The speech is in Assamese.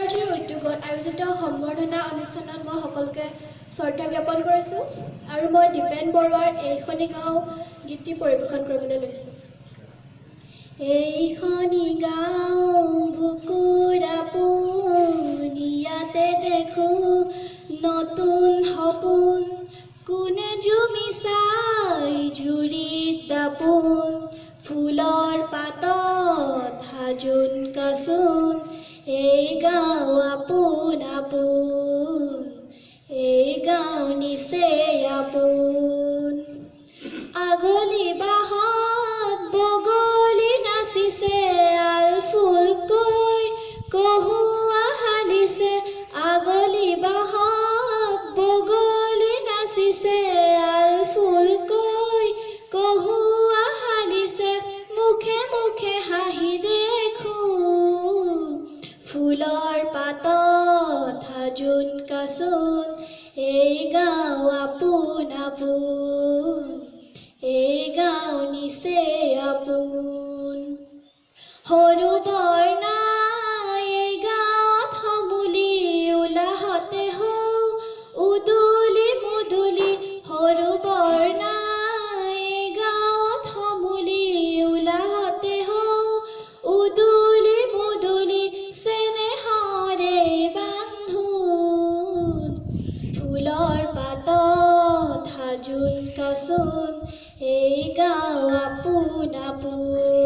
মঞ্চৰ উদ্যোগত আয়োজিত সম্বৰ্ধনা অনুষ্ঠানত মই সকলোকে শ্ৰদ্ধা জ্ঞাপন কৰিছোঁ আৰু মই দীপেন বৰুৱাৰ এইখনি গাঁও গীতটি পৰিৱেশন কৰিবলৈ লৈছোঁ। এইখনি গাঁও বুকুৰ আপোন, ইয়াতে দেখোঁ নতুন সপোন, কোনে জুমি চাই ঝুৰিত দাপোন, ফুলৰ পাতত সাজোন কাচোন, এই গাঁও আপোন আপোন, এই গাঁও নিচেই আপোন। আগলি বাহত বগলী নাচিছে, আল ফুলকৈ কহুৱা হালিছে, আগলি বাহত বগলী নাচিছে, আল ফুলকৈ কহুৱা হালিছে, মুখে মুখে হাঁহি দেখোঁ, ফুলৰ পাতত সাজোন কাচোন, এই গাঁও আপোন আপোন, এই গাঁও নিচেই আপোন। সৰু বৰ নাই এই গাঁৱত সমূলি, উলাহতে হৌ উদুলি মুদুলি, সৰু বৰ নাই এই গাঁৱত সমূলি, উলাহতে হৌ উদুলি মুদুলি, চেনেহৰে বান্ধোন, ফুলৰ পাতত সাজোন কাচোন, এই গাঁও আপোন আপোন।